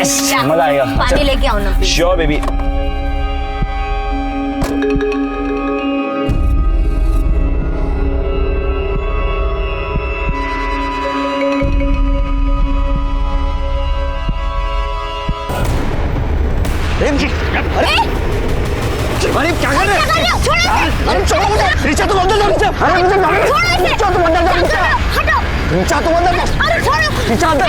Yes मजा आएगा। पानी लेके आओ ना। Sure baby. अरे क्या कर रहे हो? अरे छोड़ो मुझे। नीचे तुम अंदर जाओ। नीचे। अरे मुझे मारो। नीचे तुम अंदर जाओ। नीचे। हटो। नीचे तुम अंदर जाओ। अरे छोड़ो। नीचे अंदर।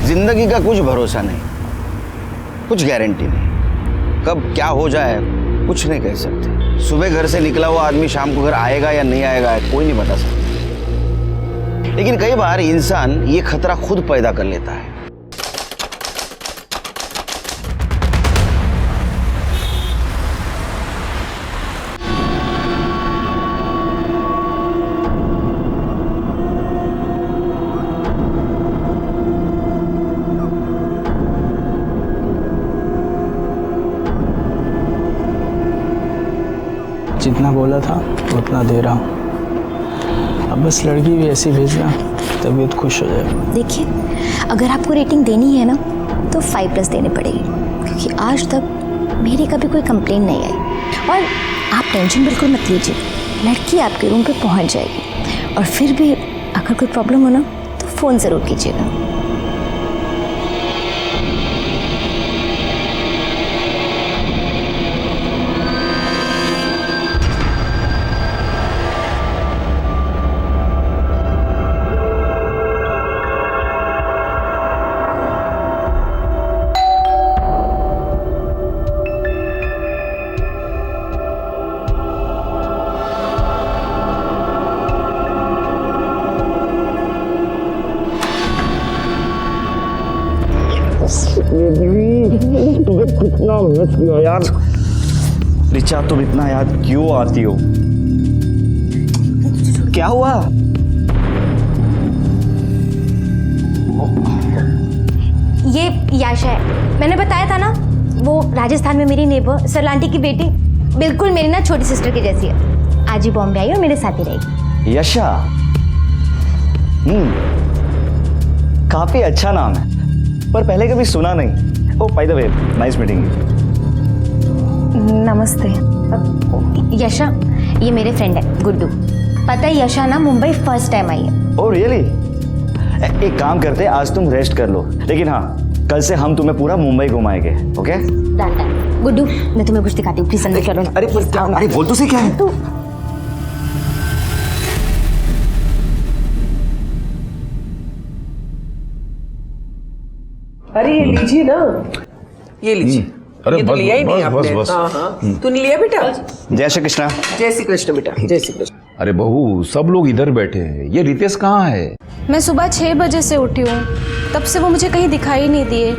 जिंदगी का कुछ भरोसा नहीं, कुछ गारंटी नहीं, कब क्या हो जाए कुछ नहीं कह सकते। सुबह घर से निकला हुआ आदमी शाम को घर आएगा या नहीं आएगा कोई नहीं बता सकता। लेकिन कई बार इंसान ये खतरा खुद पैदा कर लेता है। जितना बोला था उतना दे रहा हूँ। अब बस लड़की भी ऐसी भेजना, तबीयत खुश हो जाए। देखिए, अगर आपको रेटिंग देनी है ना तो 5+ देनी पड़ेगी, क्योंकि आज तक मेरी कभी कोई कंप्लेन नहीं आई। और आप टेंशन बिल्कुल मत लीजिए, लड़की आपके रूम पे पहुंच जाएगी। और फिर भी अगर कोई प्रॉब्लम हो ना तो फ़ोन ज़रूर कीजिएगा। तुम्हें कितना मिस किया यार। रिचा तुम इतना याद क्यों आती हो? क्या हुआ? ये याशा है, मैंने बताया था ना, वो राजस्थान में मेरी नेबर सरलांटी की बेटी, बिल्कुल मेरी ना छोटी सिस्टर की जैसी है। आज ही बॉम्बे आई और मेरे साथ ही रहेगी। यशा, काफी अच्छा नाम है, पर पहले कभी सुना नहीं। Oh by the way, nice meeting you. नमस्ते। यशा, ये मेरे फ्रेंड है गुड्डू। पता है यशा ना मुंबई फर्स्ट टाइम आई है। Oh really? एक काम करते हैं, आज तुम रेस्ट कर लो, लेकिन हाँ कल से हम तुम्हें पूरा मुंबई घुमाएंगे। Okay done. गुड्डू, मैं तुम्हें कुछ दिखाती हूँ, प्लीज अंदर चलो ना। अरे क्या? अरे बोल तो सही, क्या है? अरे ये लीजिए ना, ये लीजिए। अरे ये तो लिया ही नहीं आपने। बस। हाँ हाँ, तूने लिया बेटा? जय श्री कृष्णा। जय श्री कृष्ण बेटा, जय श्री कृष्ण। अरे बहू, सब लोग इधर बैठे हैं, ये रितेश कहाँ है? मैं सुबह 6 बजे से उठी हूँ, तब से वो मुझे कहीं दिखाई नहीं दिए।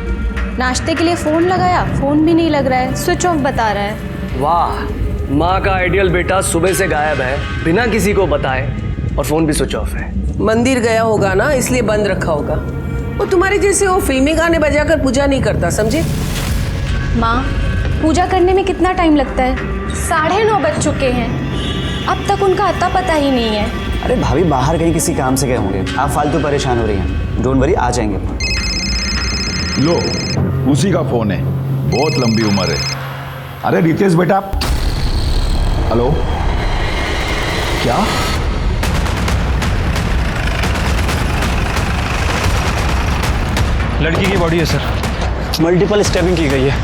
नाश्ते के लिए फ़ोन लगाया, फ़ोन भी नहीं लग रहा है, स्विच ऑफ बता रहा है। वाह, माँ का आइडियल बेटा सुबह से गायब है बिना किसी को बताए, और फ़ोन भी स्विच ऑफ है। मंदिर गया होगा ना, इसलिए बंद रखा होगा। वो तुम्हारे जैसे वो फिल्मी गाने बजाकर पूजा नहीं करता, समझे? माँ, पूजा करने में कितना टाइम लगता है? 9:30 बज चुके हैं, अब तक उनका अता पता ही नहीं है। अरे भाभी बाहर कहीं किसी काम से गए होंगे, आप फालतू परेशान हो रही हैं। डोंट वरी, आ जाएंगे। लो, उसी का फोन है, बहुत लंबी उम्र है। अरे रितेश बेटा। हेलो, क्या? लड़की की बॉडी है सर, मल्टीपल स्टैबिंग की गई है।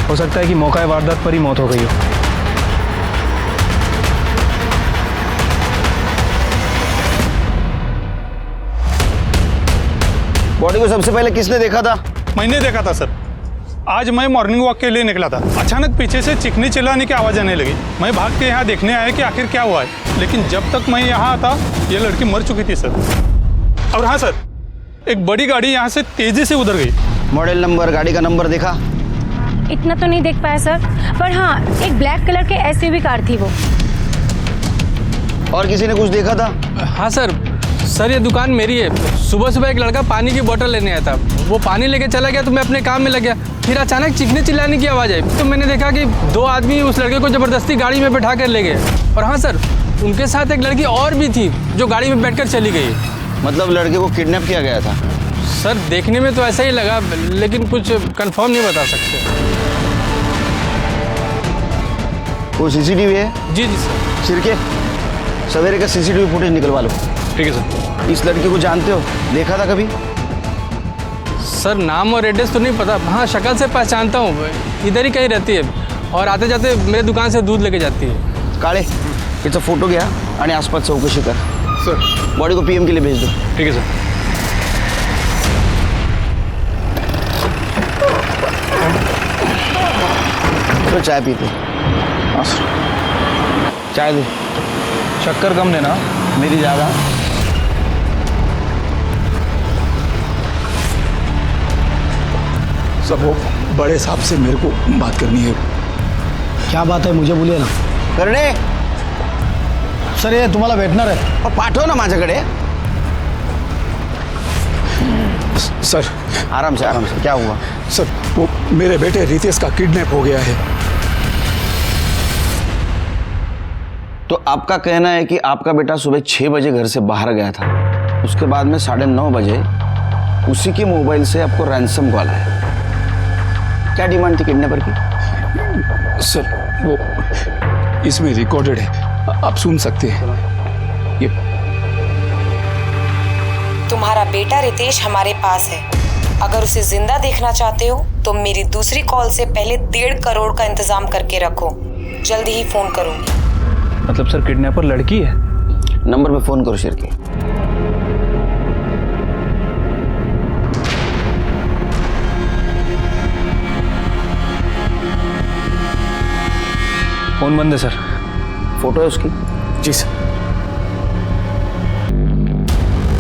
हो सकता है कि मौका वारदात पर ही मौत हो गई हो। बॉडी को सबसे पहले किसने देखा था? मैंने देखा था सर। आज मैं मॉर्निंग वॉक के लिए निकला था, अचानक पीछे से चीखने चिल्लाने की आवाज़ आने लगी। मैं भाग के यहाँ देखने आया कि आखिर क्या हुआ है, लेकिन जब तक मैं यहाँ आता ये लड़की मर चुकी थी सर। और हाँ सर, एक बड़ी गाड़ी यहाँ से तेजी से उधर गई। मॉडल नंबर, गाड़ी का नंबर देखा? इतना तो नहीं देख पाया सर, पर हाँ एक ब्लैक कलर के SUV कार थी वो। और किसी ने कुछ देखा था? हाँ सर, सर ये दुकान मेरी है। सुबह सुबह एक लड़का पानी की बोतल लेने आया था, वो पानी लेके चला गया तो मैं अपने काम में लग गया। फिर अचानक चीखने चिल्लाने की आवाज़ आई तो मैंने देखा कि 2 आदमी उस लड़के को ज़बरदस्ती गाड़ी में बैठा कर ले गए। और हाँ सर, उनके साथ एक लड़की और भी थी जो गाड़ी में बैठकर चली गई। मतलब लड़के को किडनैप किया गया था? सर देखने में तो ऐसा ही लगा, लेकिन कुछ कंफर्म नहीं बता सकते। वो सीसीटीवी है? जी जी सर। सिरके, सवेरे का सीसीटीवी फुटेज निकलवा लो। ठीक है सर। इस लड़की को जानते हो? देखा था कभी? सर नाम और एड्रेस तो नहीं पता, हाँ शक्ल से पहचानता हूँ, इधर ही कहीं रहती है और आते जाते मेरे दुकान से दूध लेके जाती है। काळे, याचा फोटो घ्या आणि आसपास चौकशी कर। सर बॉडी को पीएम के लिए भेज दो। ठीक है सर। तो चाय पीते? चाय दे। शक्कर कम देना। मेरी ज़्यादा। सब वो बड़े साहब से मेरे को बात करनी है। क्या बात है मुझे बोलिए ना। करणे, सर ये तुम्हाला भेटणार आहे। पाठव ना माझ्याकडे। सर आराम से क्या हुआ? सर वो मेरे बेटे रितेश का किडनैप हो गया है। तो आपका कहना है कि आपका बेटा सुबह 6 बजे घर से बाहर गया था, उसके बाद में 9:30 बजे उसी के मोबाइल से आपको रैंसम कॉल आया। क्या डिमांड थी किडनैपर की? सर वो इसमें रिकॉर्डेड है, आप सुन सकते हैं। ये तुम्हारा बेटा रितेश हमारे पास है। अगर उसे जिंदा देखना चाहते हो तो मेरी दूसरी कॉल से पहले 1.5 करोड़ का इंतजाम करके रखो। जल्दी ही फोन करूंगी। मतलब सर किडनैपर लड़की है? नंबर पे फोन करो शिरके। फोन बंद है सर। फोटो है उसकी? जी सर।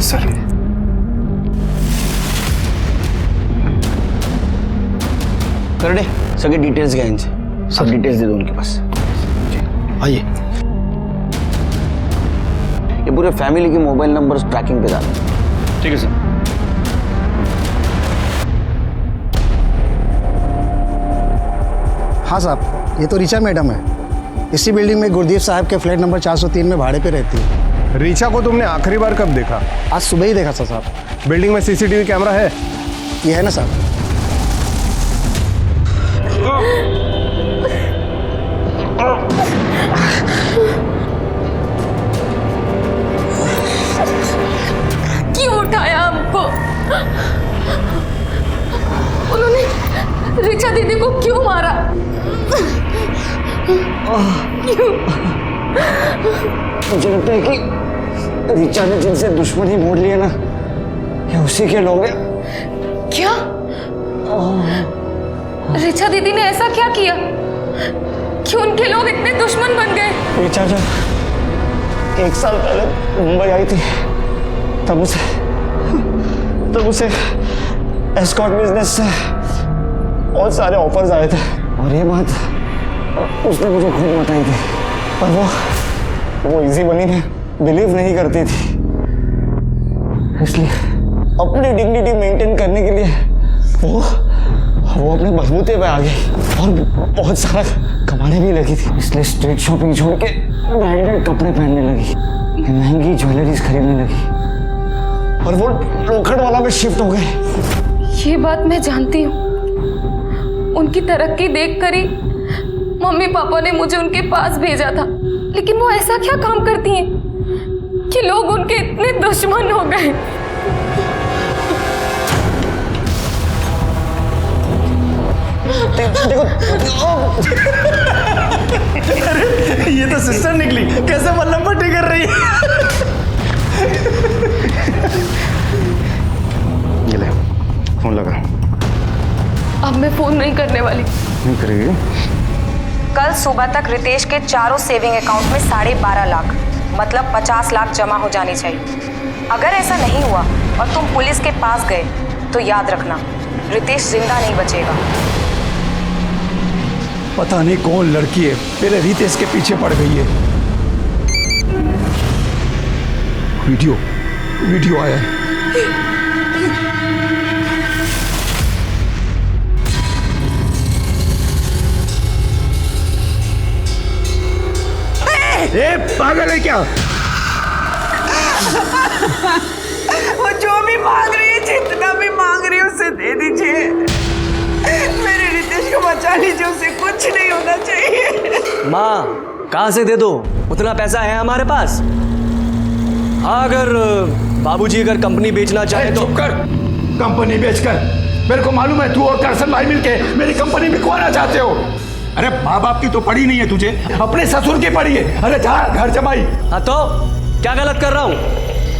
सर करणे, सगळे डिटेल्स घ्या इनसे। सब डिटेल्स दे दो उनके पास। आइए। ये पूरे फैमिली के मोबाइल नंबर्स ट्रैकिंग पे डालो। ठीक है सर। हाँ साहब, ये तो ऋचा मैडम है। इसी बिल्डिंग में गुरदीप साहब के फ्लैट नंबर 403 में भाड़े पे रहती है। ऋचा को तुमने आखिरी बार कब देखा? आज सुबह ही देखा था साहब। बिल्डिंग में सीसीटीवी कैमरा है? ये है ना साहब। क्यों उठाया हमको? उन्होंने ऋचा दीदी को क्यों मारा? क्यों? मुझे लगता है कि ऋचा ने जिनसे दुश्मनी मोड़ लिया ना, ये उसी के लोग हैं। क्या? ऋचा दीदी ने ऐसा क्या किया? क्यों उनके लोग इतने दुश्मन बन गए? ऋचा जब 1 साल पहले मुंबई आई थी, तब उसे एस्कॉर्ट बिजनेस से बहुत सारे ऑफर्स आए थे और ये बात उसने मुझे खुद बताई थी। पर वो इजी मनी में बिलीव नहीं करती थी, इसलिए अपनी डिग्निटी मेंटेन करने के लिए वो अपने बलबूते पे आ गई और बहुत सारा कमाने भी लगी थी। इसलिए स्ट्रीट शॉपिंग छोड़ के ब्रांडेड कपड़े पहनने लगी, महंगी ज्वेलरीज खरीदने लगी और वो लोखंड वाला में शिफ्ट हो गए। ये बात मैं जानती हूँ। उनकी तरक्की देखकर ही मम्मी पापा ने मुझे उनके पास भेजा था, लेकिन वो ऐसा क्या काम करती हैं कि लोग उनके इतने दुश्मन हो गए? देखो अरे ये तो सिस्टर निकली, कैसे मल्लम पट्टी कर रही है। ये ले फोन लगा। अब मैं फोन नहीं करने वाली। नहीं करेगी? कल सुबह तक रितेश के चारों सेविंग अकाउंट में 12.5 लाख मतलब 50 लाख जमा हो जानी चाहिए। अगर ऐसा नहीं हुआ और तुम पुलिस के पास गए तो याद रखना रितेश जिंदा नहीं बचेगा। पता नहीं कौन लड़की है मेरे रितेश के पीछे पड़ गई है। वीडियो आया है। ए, पागल है क्या? वो जो भी मांग रही है, जितना भी मांग रही है उसे दे दीजिए। मेरे रितेश को बचा लीजिए, उसे कुछ नहीं होना चाहिए। माँ कहाँ से दे दो, उतना पैसा है हमारे पास। हाँ, अगर बाबूजी अगर कंपनी बेचना चाहे तो। चुप कर। कंपनी बेचकर मेरे को मालूम है तू और करसन भाई मिलके मेरी कंपनी बिकवाना चाहते हो। अरे माँ बाप की तो पड़ी नहीं है तुझे, अपने ससुर की पड़ी है। अरे जा घर जमाई। हाँ तो क्या गलत कर रहा हूँ?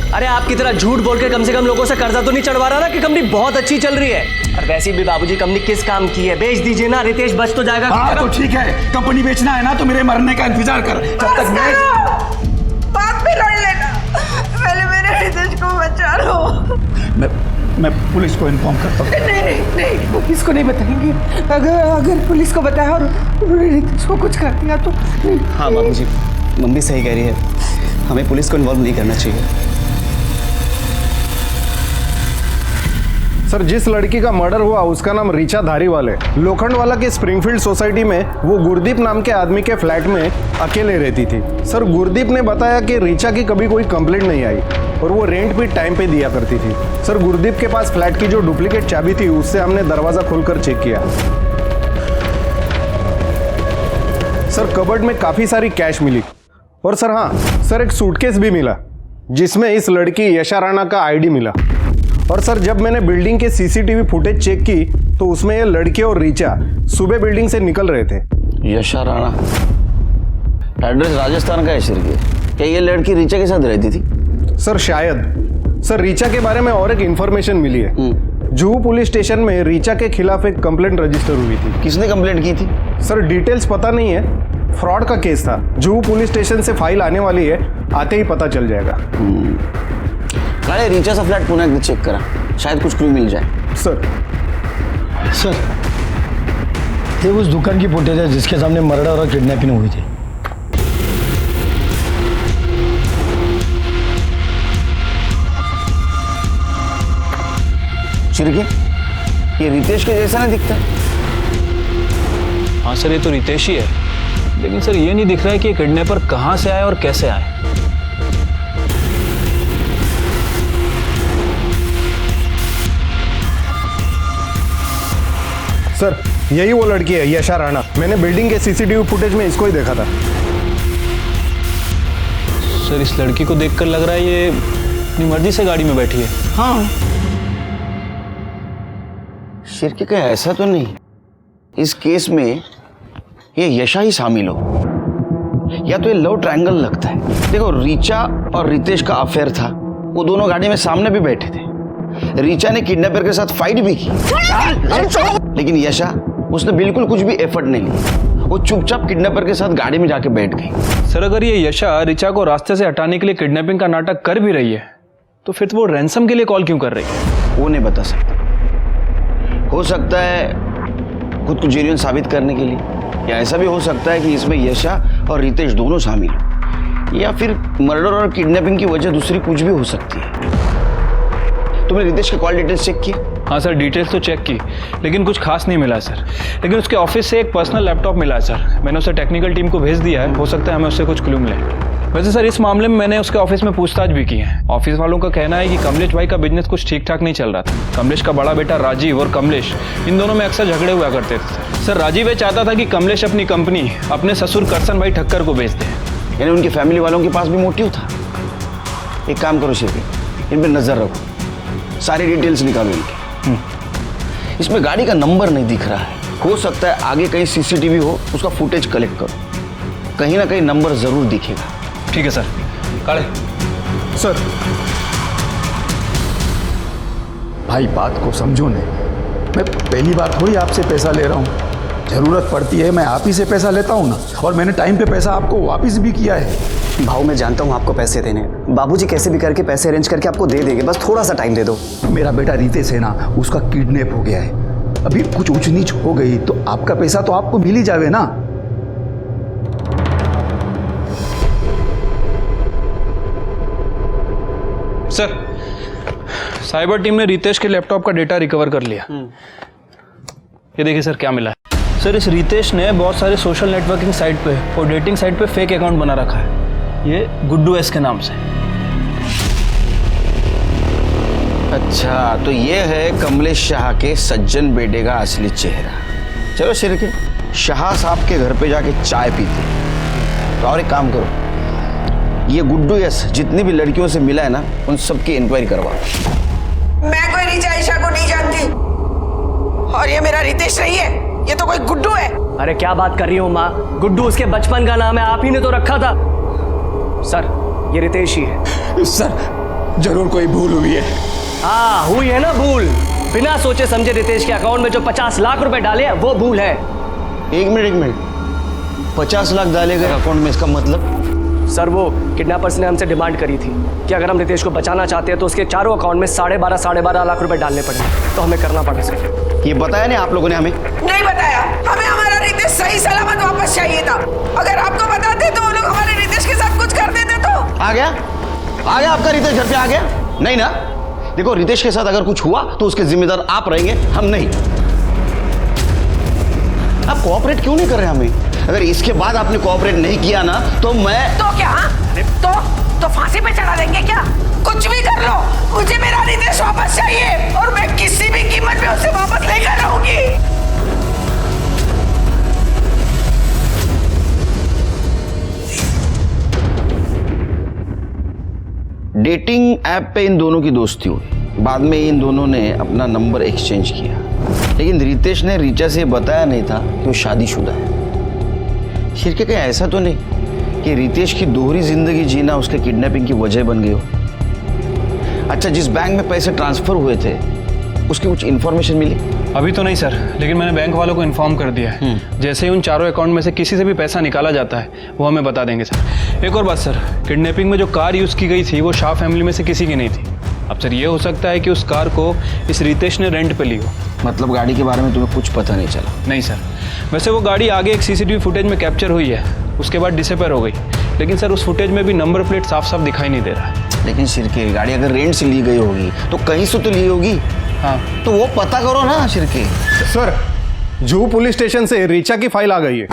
अरे आपकी तरह झूठ बोल के कम से कम लोगों से कर्जा तो नहीं चढ़वा रहा ना कि कंपनी बहुत अच्छी चल रही है। और वैसे भी बाबूजी कंपनी किस काम की है, बेच दीजिए ना, रितेश बच तो जाएगा। हाँ तो ठीक है, कंपनी बेचना है ना तो मेरे मरने का इंतजार कर। जब तक बात भी लड़ लेना, पहले मेरे रितेश को बचा लो। मैं पुलिस को इन्फॉर्म करता हूँ। नहीं, पुलिस को नहीं बताएंगे। अगर पुलिस को बताया और रितेश को कुछ कर दिया तो। हाँ बाबूजी, मम्मी सही कह रही है, हमें पुलिस को इन्वॉल्व नहीं करना चाहिए। सर, जिस लड़की का मर्डर हुआ उसका नाम रीचा धारीवाल है। लोखंडवाला के स्प्रिंगफील्ड सोसाइटी में वो गुरदीप नाम के आदमी के फ्लैट में अकेले रहती थी। सर, गुरदीप ने बताया कि रीचा की कभी कोई कंप्लेंट नहीं आई और वो रेंट भी टाइम पे दिया करती थी। सर, गुरदीप के पास फ्लैट की जो डुप्लीकेट चाबी थी उससे हमने दरवाजा खोलकर चेक किया। सर, कबर्ड में काफी सारी कैश मिली और सर हाँ सर, एक सूटकेस भी मिला जिसमें इस लड़की यशा राणा का आईडी मिला। और सर, जब मैंने बिल्डिंग के सीसीटीवी फुटेज चेक की तो उसमें ये लड़के और रीचा सुबह बिल्डिंग से निकल रहे थे। यशा राणा, एड्रेस राजस्थान का है सर। क्या ये लड़की रीचा के साथ रहती थी? सर शायद। सर, रीचा के बारे में और एक इंफॉर्मेशन मिली है। जुहू पुलिस स्टेशन में रीचा के खिलाफ एक कंप्लेंट रजिस्टर हुई थी। किसने कंप्लेंट की थी? सर, डिटेल्स पता नहीं है, फ्रॉड का केस था। जुहू पुलिस स्टेशन से फाइल आने वाली है, आते ही पता चल जाएगा। काले, रीचा फ्लैट पुन्हा चेक करा, शायद कुछ क्लू मिल जाए। सर ये उस दुकान की फुटेज है जिसके सामने मर्डर और किडनैपिंग हुई थी। चिरके, ये रितेश के जैसा नहीं दिखता? हाँ सर, ये तो रितेश ही है, लेकिन सर ये नहीं दिख रहा है कि ये किडनैपर कहाँ से आए और कैसे आए। सर, यही वो लड़की है यशा राणा। मैंने बिल्डिंग के सीसीटीवी फुटेज में इसको ही देखा था। सर, इस लड़की को देखकर लग रहा है ये अपनी मर्जी से गाड़ी में बैठी है। हाँ, शिरके का ऐसा तो नहीं इस केस में ये यशा ही शामिल हो, या तो ये लव ट्रायंगल लगता है। देखो, रीचा और रितेश का अफेयर था, वो दोनों गाड़ी में सामने भी बैठे थे। रीचा ने किडनैपर के साथ फाइट भी की, लेकिन यशा, उसने बिल्कुल कुछ भी एफर्ट नहीं लिया। वो चुपचाप किडनैपर के साथ गाड़ी में जाके बैठ गई। सर, अगर ये यशा रीचा को रास्ते से हटाने के लिए किडनैपिंग का नाटक कर भी रही है तो फिर वो रैंसम के लिए कॉल क्यों कर रही है? वो नहीं बता सकता। हो सकता है खुद को जेन्युइन साबित करने के लिए, या ऐसा भी हो सकता है कि इसमें यशा और रितेश दोनों शामिल हो, या फिर मर्डर और किडनैपिंग की वजह दूसरी कुछ भी हो सकती है। तुमने रितेश के कॉल डिटेल्स चेक किए? हाँ सर, डिटेल्स तो चेक की, लेकिन कुछ खास नहीं मिला सर। लेकिन उसके ऑफिस से एक पर्सनल लैपटॉप मिला है सर। मैंने उसे टेक्निकल टीम को भेज दिया है, हो सकता है हमें उससे कुछ क्लू मिले। वैसे सर, इस मामले में मैंने उसके ऑफिस में पूछताछ भी की है। ऑफिस वालों का कहना है कि कमलेश भाई का बिजनेस कुछ ठीक ठाक नहीं चल रहा था। कमलेश का बड़ा बेटा राजीव और कमलेश, इन दोनों में अक्सर झगड़े हुआ करते थे। सर, राजीव ये चाहता था कि कमलेश अपनी कंपनी अपने ससुर करसन भाई ठक्कर को बेच दे। यानी उनकी फैमिली वालों के पास भी मोटिव था। एक काम करो शिरके, इन पर नजर रखो, सारी डिटेल्स निकालो इनकी। इसमें गाड़ी का नंबर नहीं दिख रहा है, हो सकता है आगे कहीं सीसीटीवी हो, उसका फुटेज कलेक्ट करो, कहीं ना कहीं नंबर जरूर दिखेगा। ठीक है सर। काले सर, भाई बात को समझो ने, मैं पहली बार थोड़ी आपसे पैसा ले रहा हूँ। जरूरत पड़ती है मैं आप ही से पैसा लेता हूँ ना, और मैंने टाइम पे पैसा आपको वापस भी किया है। भाऊ, मैं जानता हूँ आपको पैसे देने, बाबूजी कैसे भी करके पैसे अरेंज करके आपको दे देंगे, बस थोड़ा सा टाइम दे दो। मेरा बेटा रितेश है ना, उसका किडनैप हो गया है। अभी कुछ ऊंच नीच हो गई तो आपका पैसा तो आपको मिल ही जावे ना। सर, साइबर टीम ने रितेश के लैपटॉप का डेटा रिकवर कर लिया। ये देखिए सर क्या मिला है। सर, इस रितेश ने बहुत सारे सोशल नेटवर्किंग साइट पे और डेटिंग साइट पे फेक अकाउंट बना रखा है, ये गुड्डू एस के नाम से। अच्छा, तो ये है कमलेश शाह के सज्जन बेटे का असली चेहरा। चलो शिरके, शाह साहब के घर पे जाके चाय पीते। तो और एक काम करो, ये गुड्डू यस जितनी भी लड़कियों से मिला है ना, उन सब की इंक्वायरी करवा। मैं कोई रिचा ईशा को नहीं जानती, और ये मेरा रितेश नहीं है, ये तो कोई गुड्डू है। अरे क्या बात कर रही हो माँ, गुड्डू उसके बचपन का नाम है, आप ही ने तो रखा था। सर, ये रितेश ही है। सर, जरूर कोई भूल हुई है। हाँ, हुई है ना भूल। बिना सोचे समझे रितेश के अकाउंट में जो 50 लाख रुपए डाले हैं वो भूल है। एक मिनट, 50 लाख डाले गए अकाउंट में, इसका मतलब? सर, वो किडनैपर्स ने हमसे डिमांड करी थी कि अगर हम रितेश को बचाना चाहते हैं तो उसके चारों अकाउंट में 12.5 लाख रुपए डालने पड़े, तो हमें करना पड़ा सर। ये बताया नहीं आप लोगों ने हमें? नहीं बताया, हमें हमारा रितेश सही सलामत वापस चाहिए था। अगर आपको बताते तो वो लोग हमारे रितेश के साथ कुछ कर देते। तो आ गया आपका रितेश घर पे आ गया? नहीं ना? देखो, रितेश के साथ अगर कुछ हुआ तो उसके जिम्मेदार आप रहेंगे, हम नहीं। आप कोऑपरेट क्यों नहीं कर रहे हमें? अगर इसके बाद आपने कोऑपरेट नहीं किया ना तो मैं तो क्या? तो फांसी पे चढ़ा देंगे क्या? कुछ भी कर लो, मुझे मेरा रितेश वापस चाहिए, और मैं किसी भी कीमत पे उसे वापस लेकर रहूंगी। डेटिंग ऐप पे इन दोनों की दोस्ती हुई, बाद में इन दोनों ने अपना नंबर एक्सचेंज किया, लेकिन रितेश ने रीचा से बताया नहीं था कि वो शादीशुदा है। शिरके, कहीं ऐसा तो नहीं कि रितेश की दोहरी जिंदगी जीना उसके किडनैपिंग की वजह बन गई हो? अच्छा, जिस बैंक में पैसे ट्रांसफर हुए थे उसकी कुछ इन्फॉर्मेशन मिली? अभी तो नहीं सर, लेकिन मैंने बैंक वालों को इन्फॉर्म कर दिया है। जैसे ही उन चारों अकाउंट में से किसी से भी पैसा निकाला जाता है वो हमें बता देंगे सर। एक और बात सर, किडनैपिंग में जो कार यूज़ की गई थी वो शाह फैमिली में से किसी की नहीं थी। अब सर, ये हो सकता है कि उस कार को इस रितेश ने रेंट पे ली हो। मतलब गाड़ी के बारे में तुम्हें कुछ पता नहीं चला? नहीं सर, वैसे वो गाड़ी आगे एक सीसीटीवी फुटेज में कैप्चर हुई है, उसके बाद डिसअपीयर हो गई, लेकिन सर उस फुटेज में भी नंबर प्लेट साफ साफ दिखाई नहीं दे रहा है। लेकिन शिरके, गाड़ी अगर रेंट से ली गई होगी तो कहीं से तो ली होगी। हाँ, तो वो पता करो ना Shirke. Sir, Juhu police station से रीचा की फाइल आ गई है।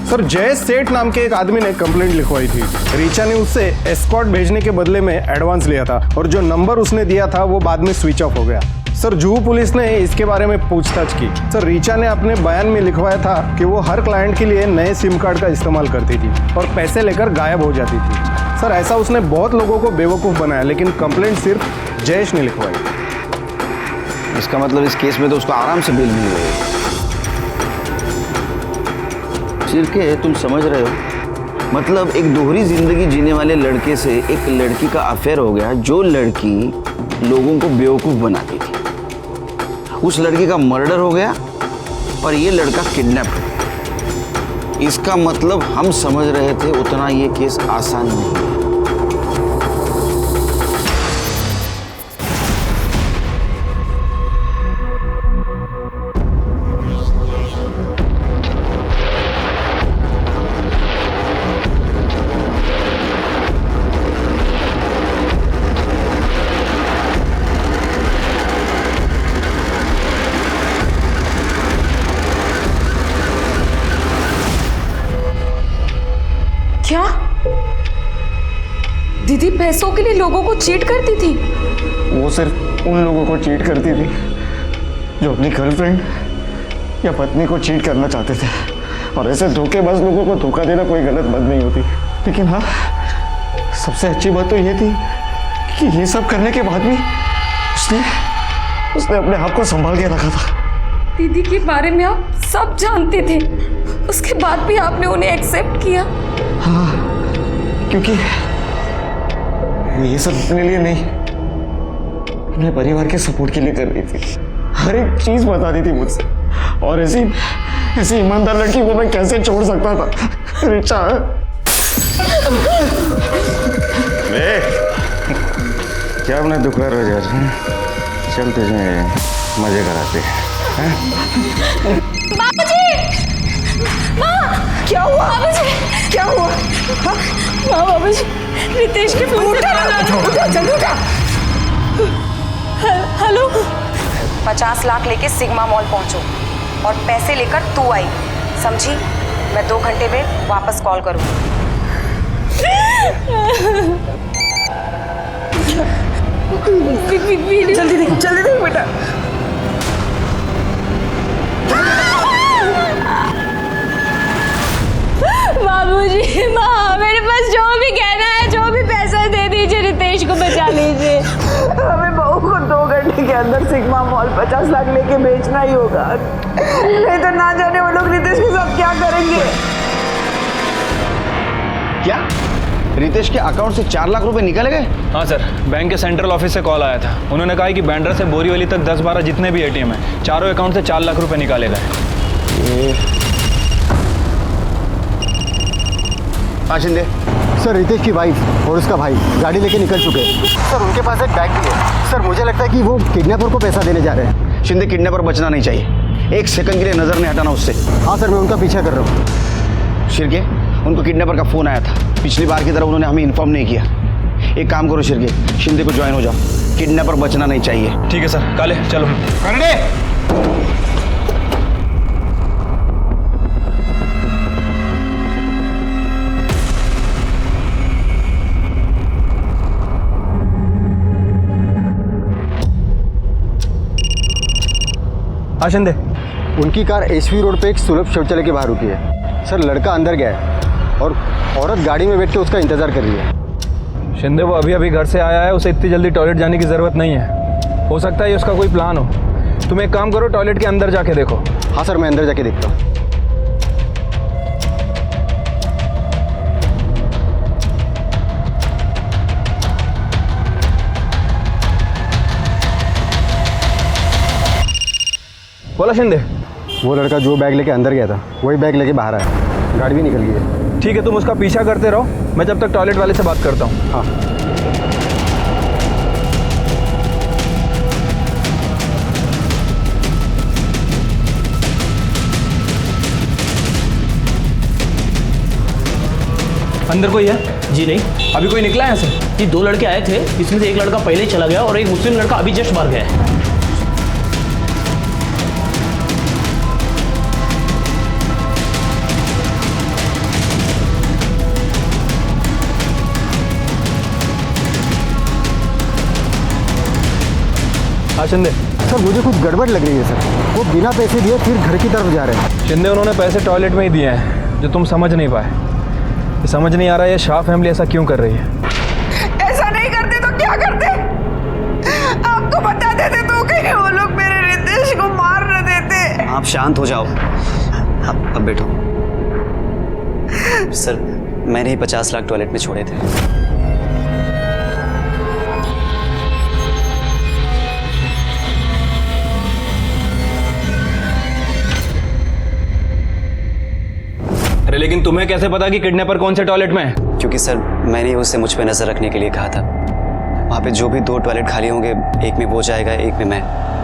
सर, जय सेठ नाम के एक आदमी ने कंप्लेंट लिखवाई थी। रीचा ने उससे एस्कॉर्ट भेजने के बदले में एडवांस लिया था, और जो नंबर उसने दिया था वो बाद में स्विच ऑफ हो गया। सर, जुहू पुलिस ने इसके बारे में पूछताछ की। सर, रीचा ने अपने बयान में लिखवाया था कि वो हर क्लाइंट के लिए नए सिम कार्ड का इस्तेमाल करती थी और पैसे लेकर गायब हो जाती थी। सर, ऐसा उसने बहुत लोगों को बेवकूफ़ बनाया, लेकिन कंप्लेंट सिर्फ जयेश ने लिखवाई। इसका मतलब इस केस में तो उसको आराम से बेल मिल गई। शिरके, तुम समझ रहे हो? मतलब एक दोहरी जिंदगी जीने वाले लड़के से एक लड़की का अफेयर हो गया, जो लड़की लोगों को बेवकूफ़ बनाती थी। उस लड़की का मर्डर हो गया और ये लड़का किडनैप हो गया। इसका मतलब हम समझ रहे थे उतना ये केस आसान नहीं है। क्या दीदी पैसों के लिए लोगों को चीट करती थी? वो सिर्फ उन लोगों को चीट करती थी जो अपनी गर्लफ्रेंड या पत्नी को चीट करना चाहते थे, और ऐसे धोखेबाज लोगों को धोखा देना कोई गलत बात नहीं होती। लेकिन हाँ, सबसे अच्छी बात तो ये थी कि ये सब करने के बाद भी उसने अपने आप को संभाल के रखा था। दीदी के बारे में आप सब जानते थे, उसके बाद भी आपने उन्हें एक्सेप्ट किया? हाँ, क्योंकि वो ये सब अपने लिए नहीं, अपने परिवार के सपोर्ट के लिए कर रही थी। हर एक चीज बताती थी मुझसे, और ऐसी ईमानदार लड़की को मैं कैसे छोड़ सकता था? रिचा, क्या अपना दुकान हो जा रहा है? चल तुझे मजे कराते हैं। बाबूजी! माँ! क्या हुआ? बाबूजी! क्या हुआ? हाँ बाबू जी, रितेश के फोन से हेलो। 50 लाख लेके सिग्मा मॉल पहुंचो और पैसे लेकर तू आई, समझी? मैं 2 घंटे में वापस कॉल करूँ। जल्दी देख बेटा। बाबूजी, माँ, मेरे पास जो भी कहना है, जो भी पैसा दे दीजिए, रितेश को बचा लीजिए। हमें बहू को 2 घंटे के अंदर सिग्मा मॉल 50 लाख लेके बेचना ही होगा, नहीं तो ना जाने वो लोग रितेश के साथ क्या करेंगे। क्या रितेश के अकाउंट से 4 लाख रुपए निकल गए? हाँ सर, बैंक के सेंट्रल ऑफिस से कॉल आया था। उन्होंने कहा कि बैंड्रा से बोरीवली तक 10-12 जितने भी एटीएम है, चारों अकाउंट से 4 लाख रुपए निकाले गए। हाँ शिंदे। सर रितेश की वाइफ और उसका भाई गाड़ी लेके निकल चुके हैं सर। उनके पास एक बैग भी है सर। मुझे लगता है कि वो किडनैपर को पैसा देने जा रहे हैं। शिंदे, किडनैपर बचना नहीं चाहिए, 1 सेकंड के लिए नजर नहीं हटाना उससे। हाँ सर, मैं उनका पीछा कर रहा हूँ। शिरके, उनको किडनैपर का फोन आया था। पिछली बार की तरह उन्होंने हमें इन्फॉर्म नहीं किया। एक काम करो शिरके, शिंदे को ज्वाइन हो जाओ, किडनैपर बचना नहीं चाहिए। ठीक है सर। काले चलो। हाँ शिंदे। उनकी कार एचवी रोड पे एक सुलभ शौचालय के बाहर रुकी है सर। लड़का अंदर गया है और औरत गाड़ी में बैठ के उसका इंतजार कर रही है। शिंदे, वो अभी घर से आया है, उसे इतनी जल्दी टॉयलेट जाने की ज़रूरत नहीं है। हो सकता है ये उसका कोई प्लान हो। तुम एक काम करो, टॉयलेट के अंदर जाके देखो। हाँ सर, मैं अंदर जाके देखता हूँ। बोला शिंदे। वो लड़का जो बैग लेके अंदर गया था वही बैग लेके बाहर आया। गाड़ी भी निकल गई है। ठीक है, तुम उसका पीछा करते रहो, मैं जब तक टॉयलेट वाले से बात करता हूँ। हाँ। अंदर कोई है? जी नहीं। अभी कोई निकला है यहाँ से? ये 2 लड़के आए थे, इसमें से एक लड़का पहले ही चला गया और एक मुस्लिम लड़का अभी जस्ट बाहर गया है। हाँ शिंदे। सर मुझे कुछ गड़बड़ लग रही है सर। वो बिना पैसे दिए फिर घर की तरफ जा रहे हैं। शिंदे, उन्होंने पैसे टॉयलेट में ही दिए हैं, जो तुम समझ नहीं पाए। ये समझ नहीं आ रहा है ये शाह फैमिली ऐसा क्यों कर रही है। ऐसा नहीं करते तो क्या करते? आपको बता देते तो कहीं वो लोग मेरे रितेश को मार न देते। आप शांत हो जाओ। अब बैठो। सर, मैंने ही 50 लाख टॉयलेट में छोड़े थे। अरे लेकिन तुम्हें कैसे पता कि किडनैपर कौन से टॉयलेट में है? क्योंकि सर, मैंने उससे मुझ पे नजर रखने के लिए कहा था। वहाँ पे जो भी 2 टॉयलेट खाली होंगे, एक में वो जाएगा, एक में मैं,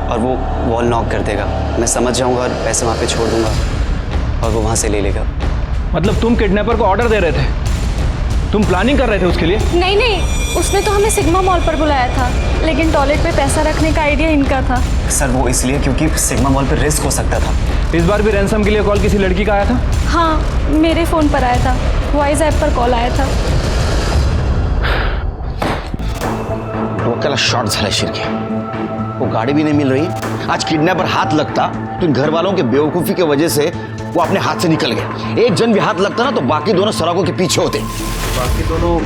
और वो वॉल नॉक कर देगा। मैं समझ जाऊंगा और पैसे वहाँ पे छोड़ दूंगा और वो वहाँ से ले लेगा। मतलब तुम किडनैपर को ऑर्डर दे रहे थे? तुम प्लानिंग कर रहे थे उसके लिए? नहीं नहीं, उसने तो हमें सिग्मा मॉल पर बुलाया था, लेकिन टॉयलेट पे पैसा रखने का आइडिया इनका था। सर, वो इसलिए क्योंकि सिग्मा मॉल पे रिस्क हो सकता था। इस बार भी रैंसम के लिए कॉल किसी लड़की का आया था? हाँ, मेरे फ़ोन पर आया था, वॉइस ऐप पर कॉल आया था। डोक्याला शॉर्ट झाला शिरके। वो गाड़ी भी नहीं मिल रही। आज किडनैपर हाथ लगता तो इन घर वालों के बेवकूफ़ी की वजह से वो अपने हाथ से निकल गया। एक जन भी हाथ लगता ना तो बाकी दोनों सड़कों के पीछे होते। बाकी दोनों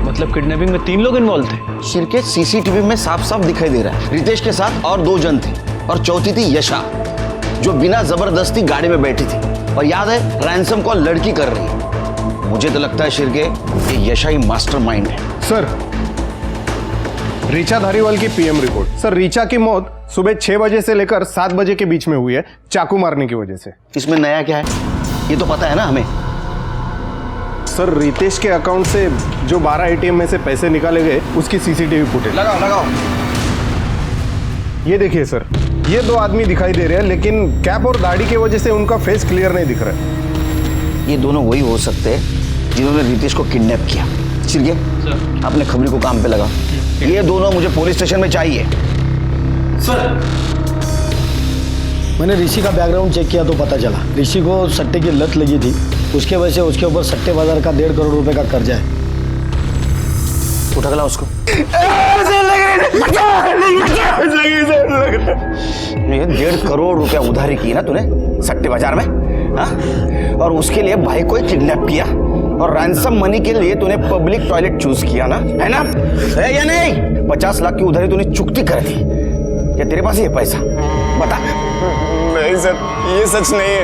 मतलब किडनैपिंग में 3 लोग इन्वॉल्व थे? शिरके, सीसीटीवी में साफ साफ दिखाई दे रहा है। रितेश के साथ और 2 जन थे और चौथी थी यशा, जो बिना जबरदस्ती गाड़ी में बैठी थी। और याद है, रैंसम कॉल लड़की कर रही है। मुझे तो लगता है शिरके ये यशा ही मास्टरमाइंड है। सर, रीचा धारीवाल की पीएम रिपोर्ट। सर, रीचा की मौत सुबह 6 बजे से लेकर 7 बजे के बीच में हुई है, चाकू मारने की वजह से। इसमें नया क्या है, ये तो पता है ना हमें। सर, रितेश के अकाउंट से जो 12 एटीएम में से पैसे निकाले गए उसकी सीसीटीवी फुटेज लगाओ। ये देखिए सर, ये 2 आदमी दिखाई दे रहे हैं, लेकिन कैप और दाढ़ी की वजह से उनका फेस क्लियर नहीं दिख रहा है। ये दोनों वही हो सकते हैं जिन्होंने रितेश को किडनैप किया। चिरगे, अपने खबरी को काम पे लगा। ये दोनों मुझे पुलिस स्टेशन में चाहिए। सर, मैंने ऋषि का बैकग्राउंड चेक किया तो पता चला ऋषि को सट्टे की लत लगी थी। उसके वजह से उसके ऊपर सट्टे बाजार का 1.5 करोड़ रुपए का कर्जा है। उठा गला उसको। ये 1.5 करोड़ रुपया उधारी की ना तूने सट्टे बाजार में, हाँ? और उसके लिए भाई को किडनैप किया और रैंसम मनी के लिए तूने पब्लिक टॉयलेट चूज किया ना, है ना? है या नहीं? 50 लाख की उधारी तूने चुकती कर दी। क्या तेरे पास ये पैसा? बता। नहीं सर, ये सच नहीं है।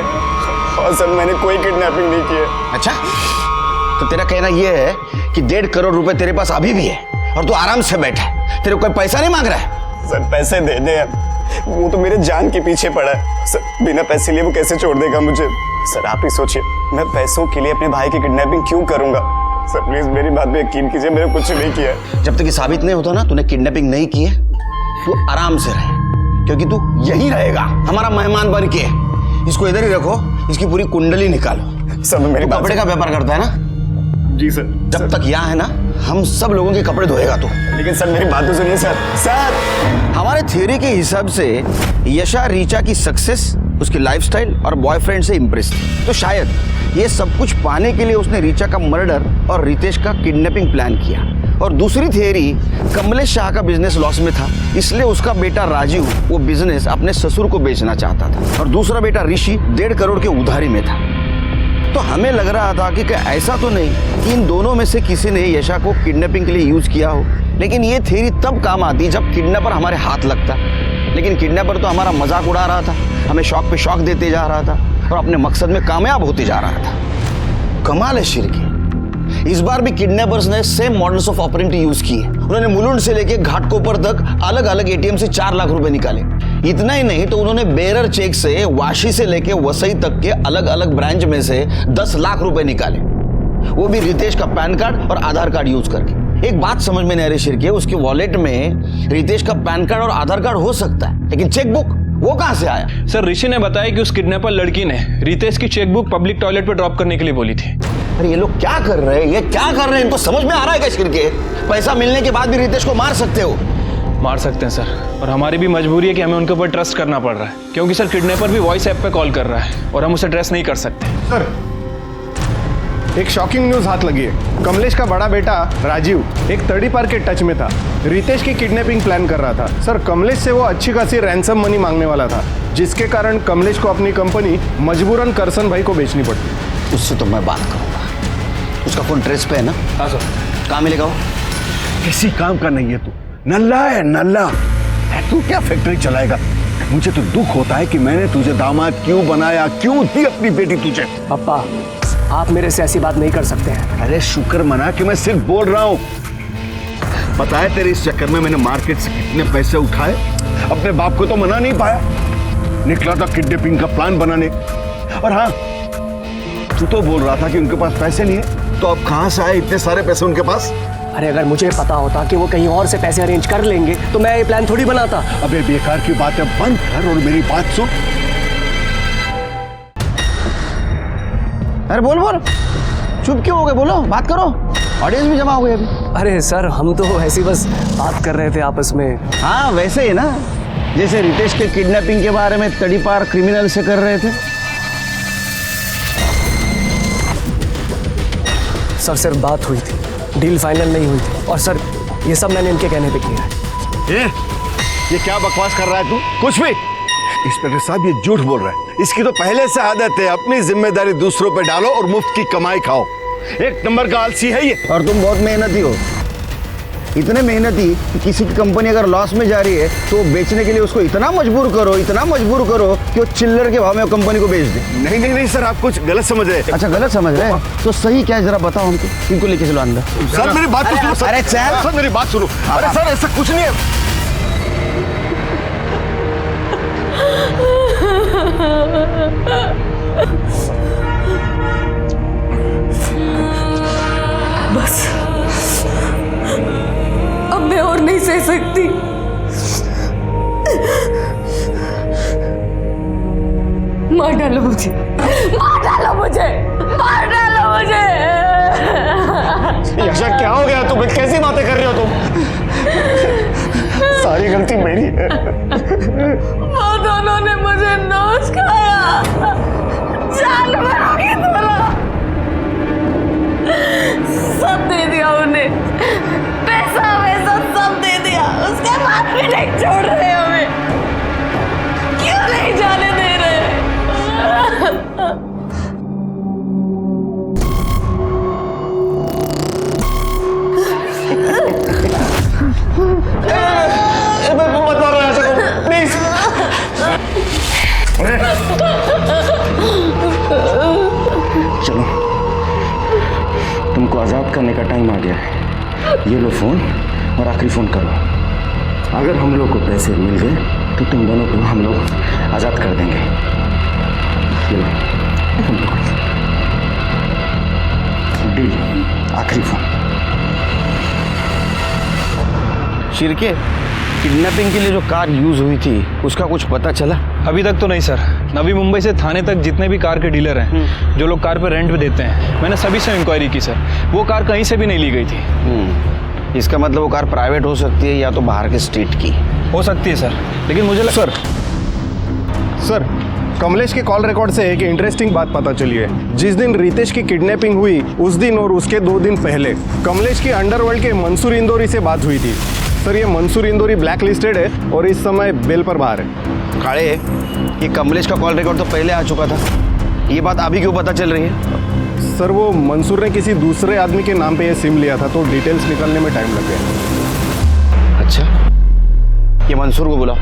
और सर, मैंने कोई किडनैपिंग नहीं की है। अच्छा, तो तेरा कहना ये है कि 1.5 करोड़ रुपए तेरे पास अभी भी है और तू आराम से बैठा है, तेरे को कोई पैसा नहीं मांग रहा है? सर, पैसे दे दे यार, वो तो मेरे जान के पीछे पड़ा है। सर, बिना पैसे लिए वो कैसे छोड़ देगा मुझे? सर, आप ही सोचिए, मैं पैसों के लिए अपने भाई की किडनैपिंग क्यों करूंगा? सर प्लीज मेरी बात पे यकीन कीजिए, मैंने कुछ नहीं किया है। जब तक ये साबित नहीं होता ना तूने किडनैपिंग नहीं की है, तू आराम से रहे, क्योंकि तू यहीं रहेगा हमारा मेहमान बन के। इसको इधर ही रखो, इसकी पूरी कुंडली निकालो। सब मेरी कपड़े का व्यापार करता है ना? जी सर। जब तक यहाँ है ना, हम सब लोगों के कपड़े धोएगा तू। लेकिन सर मेरी बात तो सुनिए सर। सर, हमारे थ्योरी के हिसाब से यशा रीचा की सक्सेस, उसकी लाइफस्टाइल और बॉयफ्रेंड से इम्प्रेस थी, तो शायद ये सब कुछ पाने के लिए उसने रीचा का मर्डर और रितेश का किडनैपिंग प्लान किया। और दूसरी थियरी, कमलेश शाह का बिजनेस लॉस में था, इसलिए उसका बेटा राजीव वो बिजनेस अपने ससुर को बेचना चाहता था और दूसरा बेटा ऋषि 1.5 करोड़ के उधारी में था। तो हमें लग रहा था कि ऐसा तो नहीं कि इन दोनों में से किसी ने यशा को किडनैपिंग के लिए यूज किया हो, लेकिन ये थियरी तब काम आती जब किडनैपर हमारे हाथ लगता। लेकिन किडनैपर तो हमारा मजाक उड़ा रहा था, हमें शौक पे शौक देते जा रहा था और अपने मकसद में कामयाब होते जा रहा था। कमाल है शिरकी, इस बार भी किडनैपर्स ने सेम मॉडल्स ऑफ ऑपरेंटी यूज किए। उन्होंने मुलुंड से लेके घाटकोपर तक अलग अलग एटीएम से 4 लाख रुपए निकाले। इतना ही नहीं तो उन्होंने बेरर चेक से वाशी से लेके वसई तक के अलग अलग ब्रांच में से 10 लाख रुपए निकाले, वो भी रितेश का पैन कार्ड और आधार कार्ड यूज करके। एक बात समझ में नहीं आ रही शिरकी, उसके वॉलेट में रितेश का पैन कार्ड और आधार कार्ड हो सकता है, लेकिन चेकबुक वो कहां से आया? सर, ऋषि ने बताया कि उस किडनैपर लड़की ने रितेश की चेकबुक पब्लिक टॉयलेट पे ड्रॉप करने के लिए बोली थी। अरे ये लोग क्या कर रहे हैं, ये क्या कर रहे हैं? इनको समझ में आ रहा है क्या शिरकी? पैसा मिलने के बाद भी रितेश को मार सकते हो? मार सकते हैं सर, और हमारी भी मजबूरी है कि हमें उनके ऊपर ट्रस्ट करना पड़ रहा है, क्योंकि सर किडनैपर भी वॉइस ऐप पे कॉल कर रहा है और हम उसे ट्रेस नहीं कर सकते। सर, एक शॉकिंग न्यूज हाथ लगी है। कमलेश का बड़ा बेटा राजीव एक तड़ी पार के टच में था, रितेश की किडनैपिंग प्लान कर रहा था। सर, कमलेश से वो अच्छी खासी रैंसम मनी मांगने वाला था, जिसके कारण कमलेश को अपनी कंपनी मजबूरन करसन भाई को बेचनी पड़ती। उससे तो मैं बात करूंगा, उसका फोन ट्रेस पे है ना? हाँ सर। कहाँ मिलेगा वो? किसी काम का नहीं है तू, नल्ला है नल्ला। तू क्या फैक्ट्री चलाएगा? मुझे तो दुख होता है कि मैंने तुझे दामाद क्यों बनाया, क्यों दी अपनी बेटी तुझे। पापा, आप मेरे से ऐसी बात नहीं कर सकते हैं। अरे शुक्र मना कि मैं सिर्फ बोल रहा हूँ। पता है तेरे इस चक्कर में मैंने मार्केट से कितने पैसे उठाए, अपने बाप को तो मना नहीं पाया, निकला था किडनैपिंग का प्लान बनाने। और हाँ, तू तो बोल रहा था कि उनके पास पैसे नहीं है, तो अब कहां से आए इतने सारे पैसे उनके पास? अरे अगर मुझे पता होता कि वो कहीं और से पैसे अरेंज कर लेंगे तो मैं ये प्लान थोड़ी बनाता। अबे बेकार की बातें बंद कर और मेरी बात सुन। अरे बोल बोल, चुप क्यों हो गए? बोलो, बात करो, ऑडियंस भी जमा हो गई अभी। अरे सर, हम तो ऐसी बस बात कर रहे थे आपस में। हाँ वैसे ही ना, जैसे रितेश के किडनैपिंग के बारे में तड़ी पार क्रिमिनल से कर रहे थे। सर सिर्फ बात हुई थी, डील फाइनल नहीं हुई थी, और सर ये सब मैंने इनके कहने पे किया है। ये क्या बकवास कर रहा है तू? कुछ भी। इंस्पेक्टर साहब, ये झूठ बोल रहा है। इसकी तो पहले से आदत है, अपनी जिम्मेदारी दूसरों पे डालो और मुफ्त की कमाई खाओ। एक नंबर का आलसी है ये। और तुम बहुत मेहनती हो, इतने मेहनती कि किसी की कंपनी अगर लॉस में जा रही है तो बेचने के लिए उसको इतना मजबूर करो कि वो चिल्लर के भाव में कंपनी को बेच दे। नहीं नहीं नहीं सर, आप कुछ गलत समझ रहे हैं। अच्छा, गलत समझ रहे हैं तो सही क्या है जरा बताओ हमको। इनको लेके चलो अंदर। सर मेरी बात तो सुनो सर। अरे सर मेरी बात सुनो। अरे सर ऐसा कुछ नहीं है। बस अब मैं और नहीं सह सकती। मार डालो मुझे, मार डालो मुझे, मार डालो मुझे। रक्षा, क्या हो गया तुम्हें? कैसी बातें कर रहे हो तुम? सारी गलती मेरी है। वो दोनों ने मुझे नोच खाया, जानवरों की तरह। सब दे दिया उन्हें, पैसा वैसा सब दे दिया, उसके बाद भी नहीं छोड़ रहे हमें। क्यों नहीं जाने दे रहे? मत मारो ऐसे को, प्लीज। चलो, तुमको आज़ाद करने का टाइम आ गया है। ये लो फोन और आखिरी फोन करो। अगर हम लोग को पैसे मिल गए तो तुम दोनों को हम लोग आज़ाद कर देंगे। ये लो, डील, आखिरी फोन। शिरके, किडनैपिंग के लिए जो कार यूज हुई थी उसका कुछ पता चला? अभी तक तो नहीं सर। नवी मुंबई से थाने तक जितने भी कार के डीलर हैं, जो लोग कार पे रेंट पे देते हैं, मैंने सभी से इंक्वायरी की सर। वो कार कहीं से भी नहीं ली गई थी। इसका मतलब वो कार प्राइवेट हो सकती है या तो बाहर के स्टेट की हो सकती है सर, लेकिन मुझे सर कमलेश के कॉल रिकॉर्ड से एक इंटरेस्टिंग बात पता चली है। जिस दिन रितेश की किडनैपिंग हुई उस दिन और उसके 2 दिन पहले कमलेश की अंडरवर्ल्ड के मंसूर इंदौरी से बात हुई थी। सर, ये मंसूर इंदौरी ब्लैक लिस्टेड है और इस समय बेल पर बाहर है। काले, ये कमलेश का कॉल रिकॉर्ड तो पहले आ चुका था, ये बात अभी क्यों पता चल रही है? सर, वो मंसूर ने किसी दूसरे आदमी के नाम पे ये सिम लिया था, तो डिटेल्स निकलने में टाइम लग गया। अच्छा, ये मंसूर को बुलाओ,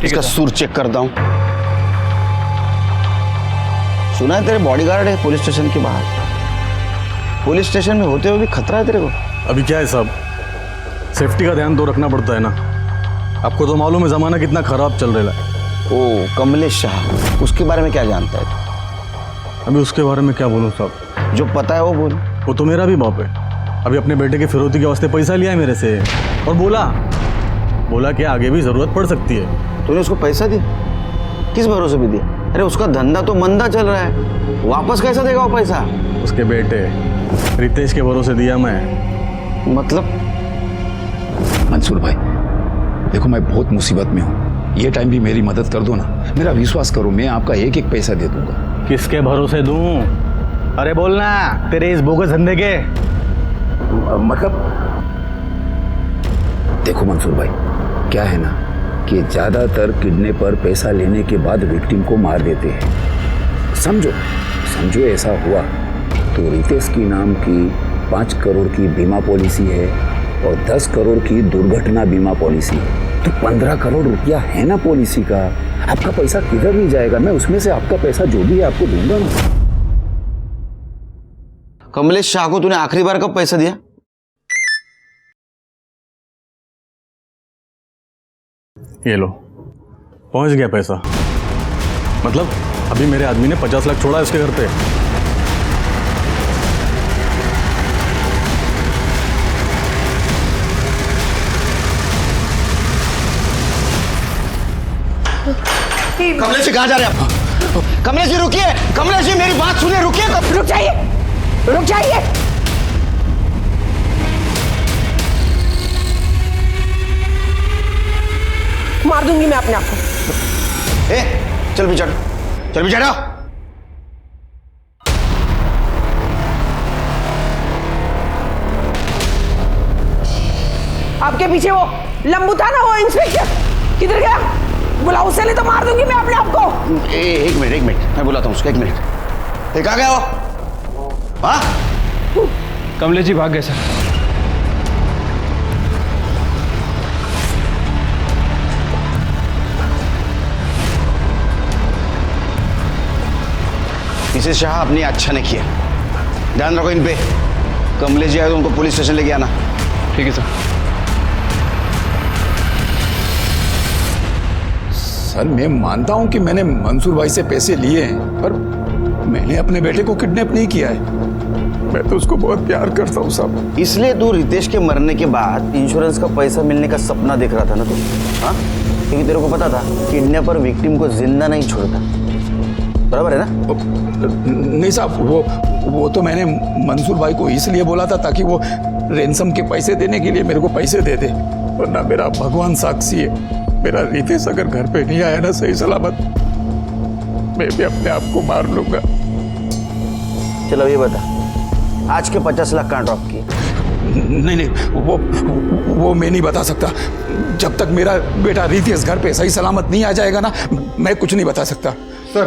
इसका सुर चेक करता हूँ। सुना है तेरे बॉडीगार्ड है पुलिस स्टेशन के बाहर। पुलिस स्टेशन में होते हुए भी खतरा है तेरे को? अभी क्या है साहब, सेफ्टी का ध्यान तो रखना पड़ता है ना। आपको तो मालूम है ज़माना कितना खराब चल रहा है। ओ, कमलेश शाह, उसके बारे में क्या जानता है तू? अभी उसके बारे में क्या बोलूं साहब? जो पता है वो बोल। वो तो मेरा भी बाप है। अभी अपने बेटे के फिरौती के वास्ते पैसा लिया है मेरे से और बोला कि आगे भी ज़रूरत पड़ सकती है। तूने उसको पैसा दिया? किस भरोसे भी दिया? अरे उसका धंधा तो मंदा चल रहा है, वापस कैसा देगा वो पैसा? उसके बेटे रितेश के भरोसे दिया मैं। मतलब? मंसूर भाई, देखो मैं बहुत मुसीबत में हूँ, ये टाइम भी मेरी मदद कर दो ना। मेरा विश्वास करो, मैं आपका एक एक पैसा दे दूंगा। किसके भरोसे दूं? अरे बोलना, तेरे इस बोगस धंधे के मतलब देखो मंसूर भाई, क्या है ना कि ज़्यादातर किडनैपर पैसा लेने के बाद विक्टिम को मार देते हैं। समझो ऐसा हुआ तो रितेश की नाम की 5 करोड़ की बीमा पॉलिसी है और 10 करोड़ की दुर्घटना बीमा पॉलिसी, तो 15 करोड़ रुपया है ना पॉलिसी का। आपका पैसा किधर नहीं जाएगा, मैं उसमें से आपका पैसा जो भी है आपको दूंगा ना। कमलेश शाह को तूने आखिरी बार कब पैसा दिया? ये लो, पहुंच गया पैसा। मतलब अभी मेरे आदमी ने 50 लाख छोड़ा है उसके घर पे। कमलेश जी कहाँ जा रहे हैं आप? कमलेश जी रुकिए, कमलेश जी मेरी बात सुनिए, रुकिए। रुक जाइए। मार दूंगी मैं अपने आप को। चल भी चढ़। आपके पीछे वो लंबू था ना, वो इंस्पेक्टर किधर गया? बुलाओ उसे, नहीं तो मार दूंगी मैं अपने आप को। एक मिनट मैं बुलाता हूँ उसको, 1 मिनट। कहाँ गया वो? हाँ? कमलेश जी भाग गए सर। मिसेस शाह, आपने अच्छा नहीं किया, ध्यान रखो इन पे। कमलेश जी आए तो उनको पुलिस स्टेशन लेके आना। ठीक है सर। सर, मैं मानता हूं कि मैंने मंसूर भाई से पैसे लिए हैं, पर मैंने अपने बेटे को किडनैप नहीं किया है। मैं तो उसको बहुत प्यार करता हूं साहब। इसलिए तू रितेश के मरने के बाद इंश्योरेंस का पैसा मिलने का सपना देख रहा था ना तू? हाँ, क्योंकि तेरे को पता था किडनैपर विक्टिम को जिंदा नहीं छोड़ता, बराबर है ना? नहीं साहब, वो तो मैंने मंसूर भाई को इसलिए बोला था ताकि वो रेंसम के पैसे देने के लिए मेरे को पैसे दे दे, वरना मेरा भगवान साक्षी है, मेरा रितेश अगर घर पे नहीं आया ना सही सलामत, मैं भी अपने आप को मार लूंगा। चलो ये बता, आज के 50 लाख कहाँ ड्रॉप किए? नहीं नहीं, वो मैं नहीं बता सकता। जब तक मेरा बेटा रितेश घर पे सही सलामत नहीं आ जाएगा ना, मैं कुछ नहीं बता सकता। सर,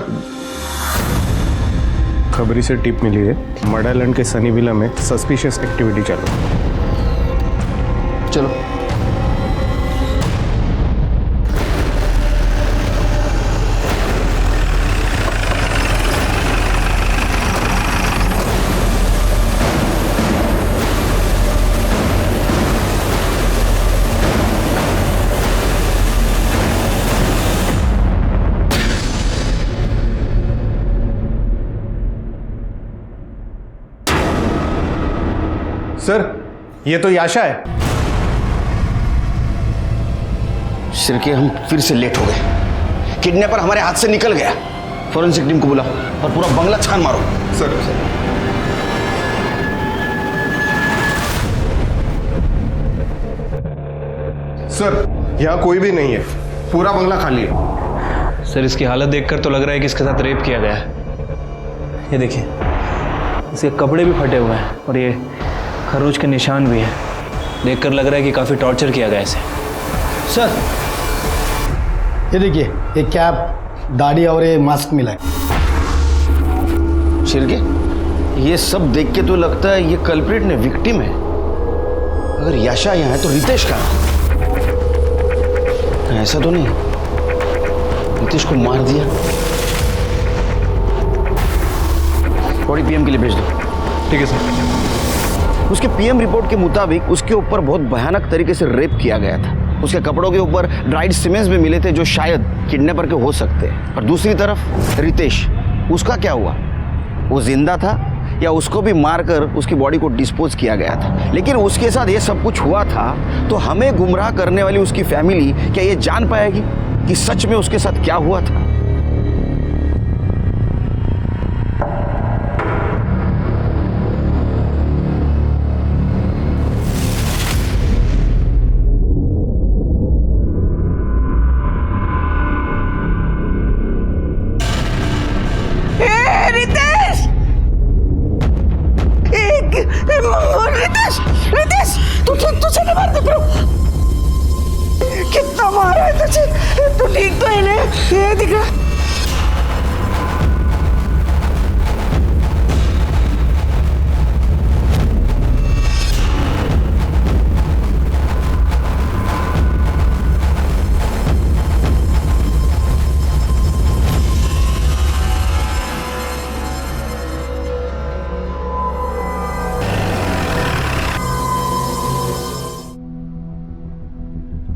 खबरी से टिप मिली है, मर्डर आइलैंड के सनी विला में सस्पिशियस एक्टिविटी चल रही है। चलो। सर, ये तो याशा है। सिरके, हम फिर से लेट हो गए। किडनैपर हमारे हाथ से निकल गया। फॉरेंसिक टीम को बुलाओ और पूरा बंगला छान मारो। सर। सर, यहाँ कोई भी नहीं है, पूरा बंगला खाली है। सर, इसकी हालत देखकर तो लग रहा है कि इसके साथ रेप किया गया है। ये देखिए, इसके कपड़े भी फटे हुए हैं और ये खरोच के निशान भी है। देखकर लग रहा है कि काफ़ी टॉर्चर किया गया इसे। सर, ये देखिए, एक कैप, दाढ़ी और ये मास्क मिला है। शिरके, ये सब देख के तो लगता है ये कल्प्रिट ने विक्टिम है। अगर याशा यहाँ है तो रितेश का ऐसा तो नहीं, रितेश को मार दिया। बॉडी पीएम के लिए भेज दो। ठीक है सर। उसके पीएम रिपोर्ट के मुताबिक उसके ऊपर बहुत भयानक तरीके से रेप किया गया था। उसके कपड़ों के ऊपर ड्राइड सीमेंट्स भी मिले थे जो शायद किडनैपर के हो सकते हैं। और दूसरी तरफ रितेश, उसका क्या हुआ? वो जिंदा था या उसको भी मारकर उसकी बॉडी को डिस्पोज किया गया था? लेकिन उसके साथ ये सब कुछ हुआ था तो हमें गुमराह करने वाली उसकी फैमिली क्या ये जान पाएगी कि सच में उसके साथ क्या हुआ था? रितेश, तुझे नहीं मारते फिर? कितना मारा है तुझे? तू ठीक तो है ना? ये दिख रहा।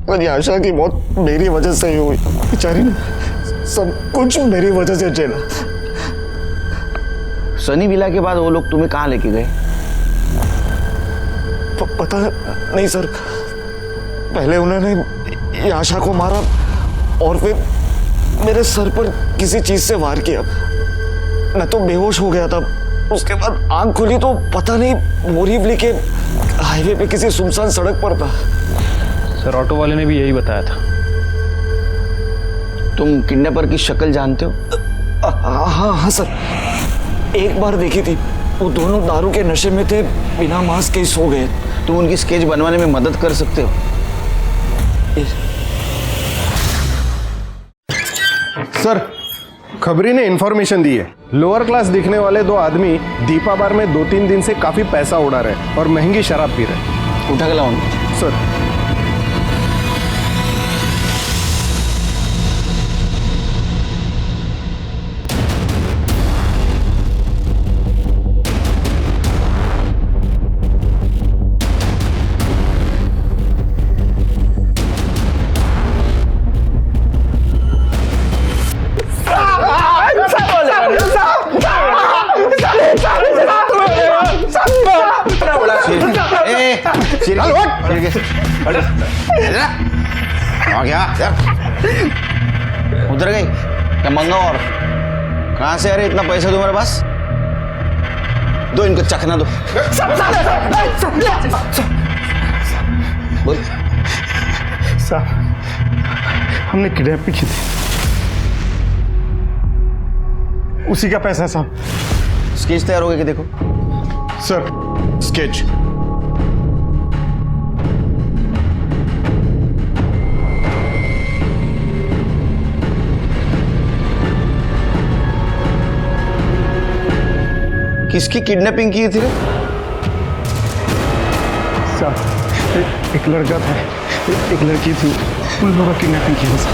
पर आशा की मौत मेरी वजह से ही हुई। बेचारी ने सब कुछ मेरी वजह से झेला। सनी विला के बाद वो लोग तुम्हें कहाँ लेके गए? पता नहीं सर। पहले उन्होंने आशा को मारा और फिर मेरे सर पर किसी चीज से वार किया। मैं तो बेहोश हो गया था। उसके बाद आंख खुली तो पता नहीं बोरीवली के हाईवे पे किसी सुनसान सड़क पर था। सर, ऑटो वाले ने भी यही बताया था। तुम किडनैपर की शक्ल जानते हो? हाँ सर, एक बार देखी थी। वो दोनों दारू के नशे में थे, बिना मास्क के सो गए। तुम उनकी स्केच बनवाने में मदद कर सकते हो? सर, खबरी ने इंफॉर्मेशन दी है, लोअर क्लास दिखने वाले दो आदमी दीपा बार में 2-3 दिन से काफी पैसा उड़ा रहे और महंगी शराब पी रहे। उठा के लाओ सर। उधर गई क्या? मंगाओ। और कहाँ से आ रहे इतना पैसा तुम्हारे पास? दो इनको चखना दो। बोल। साहब हमने किडनैप की थी, उसी का पैसा है साहब। स्केच तैयार हो गया कि देखो। Sir sketch. किसकी किडनैपिंग की थी रे? साहब एक लड़का था, एक लड़की थी, उन लोगों का किडनैपिंग किया था।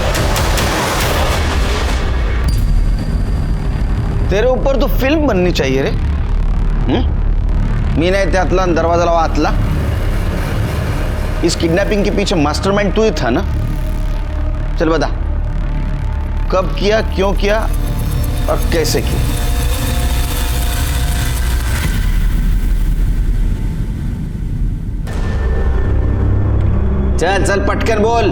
तेरे ऊपर तो फिल्म बननी चाहिए रे। मी नाही त्यातला दरवाजा लावा आतला। इस किडनैपिंग के पीछे मास्टरमाइंड तू ही था ना? चल बता, कब किया, क्यों किया और कैसे किया? चल चल पटकन बोल।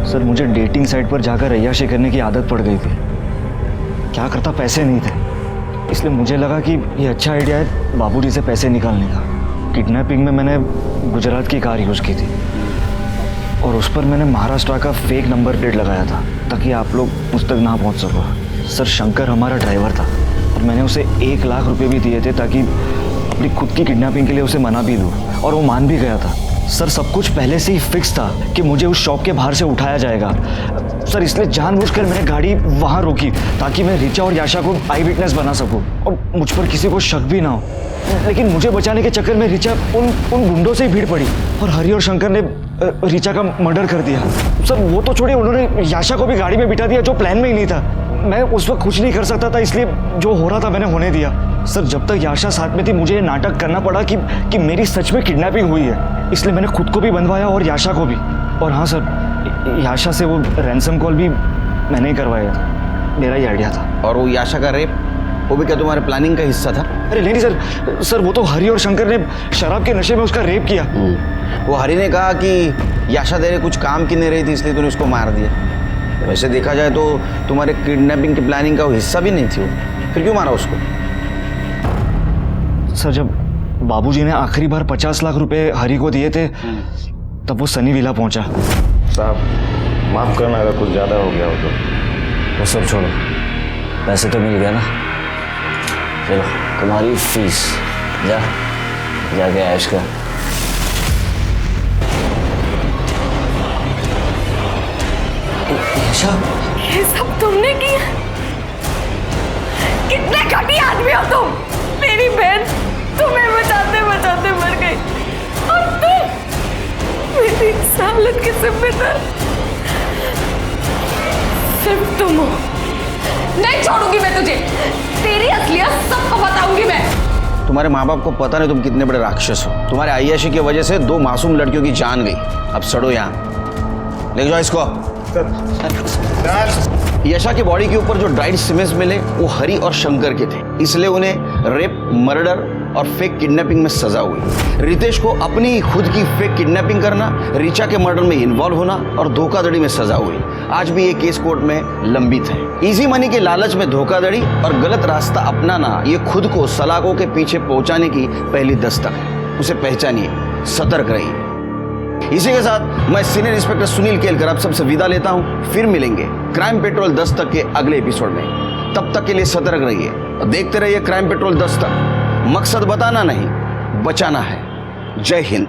सर मुझे डेटिंग साइट पर जाकर अय्याशी करने की आदत पड़ गई थी। क्या करता, पैसे नहीं थे, इसलिए मुझे लगा कि ये अच्छा आइडिया है बाबूजी से पैसे निकालने का। किडनैपिंग में मैंने गुजरात की कार यूज़ की थी और उस पर मैंने महाराष्ट्र का फेक नंबर प्लेट लगाया था ताकि आप लोग मुझ तक ना पहुंच सको। सर शंकर हमारा ड्राइवर था और मैंने उसे 1 लाख रुपए भी दिए थे ताकि अपनी खुद की किडनैपिंग के लिए उसे मना भी दूँ, और वो मान भी गया था। सर सब कुछ पहले से ही फिक्स था कि मुझे उस शॉप के बाहर से उठाया जाएगा। सर इसलिए जानबूझकर मैंने गाड़ी वहाँ रोकी ताकि मैं रिचा और याशा को आई विटनेस बना सकूं और मुझ पर किसी को शक भी ना हो। लेकिन मुझे बचाने के चक्कर में रिचा उन गुंडों से ही भीड़ पड़ी और हरि और शंकर ने रिचा का मर्डर कर दिया। सर वो तो छोड़िए, उन्होंने याशा को भी गाड़ी में बिठा दिया जो प्लान में ही नहीं था। मैं उस वक्त कुछ नहीं कर सकता था, इसलिए जो हो रहा था मैंने होने दिया। सर जब तक याशा साथ में थी मुझे ये नाटक करना पड़ा कि मेरी सच में किडनैपिंग हुई है, इसलिए मैंने खुद को भी बनवाया और याशा को भी। और हाँ सर, याशा से वो रैंसम कॉल भी मैंने ही करवाया था, मेरा ही आइडिया था। और वो याशा का रेप, वो भी क्या तुम्हारे प्लानिंग का हिस्सा था? अरे नहीं सर वो तो हरि और शंकर ने शराब के नशे में उसका रेप किया। वो हरि ने कहा कि याशा तेरे कुछ काम की नहीं रही थी इसलिए तूने उसको मार दिया। वैसे देखा जाए तो तुम्हारे किडनैपिंग की प्लानिंग का वो हिस्सा भी नहीं थी वो, फिर क्यों मारा उसको? सर जब बाबूजी ने आखिरी बार 50 लाख रुपए हरि को दिए थे तब वो सनी विला पहुंचा। साहब माफ करना अगर कुछ ज़्यादा हो गया हो तो। वो सब छोड़ो, पैसे तो मिल गया ना? चलो तुम्हारी फीस, जाके ऐश कर। ये सब तुमने किया? कितने घटिया आदमी हो तुम! मेरी बहन तुम्हें बचाते बचाते मर गई और तुम मेरी इस हालत के जिम्मेदार सिर्फ तुम हो। नहीं छोड़ूंगी मैं तुझे, तेरी असलियत सबको बताऊंगी मैं। तुम्हारे माँ बाप को पता नहीं तुम कितने बड़े राक्षस हो। तुम्हारे अय्याशी की वजह से 2 मासूम लड़कियों की जान गई। अब सड़ो यहाँ, ले जाओ इसको। यशा की बॉडी के ऊपर जो ड्राइड सीमेंट्स मिले वो हरि और शंकर के थे, इसलिए उन्हें रेप, मर्डर और फेक किडनैपिंग में सजा हुई। रितेश को अपनी खुद की फेक किडनैपिंग करना, रिचा के मर्डर में इन्वॉल्व होना और धोखाधड़ी में सजा हुई। आज भी ये केस कोर्ट में लंबित है। इजी मनी के लालच में धोखाधड़ी और गलत रास्ता अपनाना ये खुद को सलाखों के पीछे पहुंचाने की पहली दस्तक है। उसे पहचानिए, सतर्क रहिए। इसी के साथ मैं सीनियर इंस्पेक्टर सुनील केलकर आप सबसे विदा लेता हूं। फिर मिलेंगे क्राइम पेट्रोल दस्तक के अगले एपिसोड में। तब तक के लिए सतर्क रहिए और देखते रहिए क्राइम पेट्रोल दस्तक। मकसद बताना नहीं, बचाना है। जय हिंद।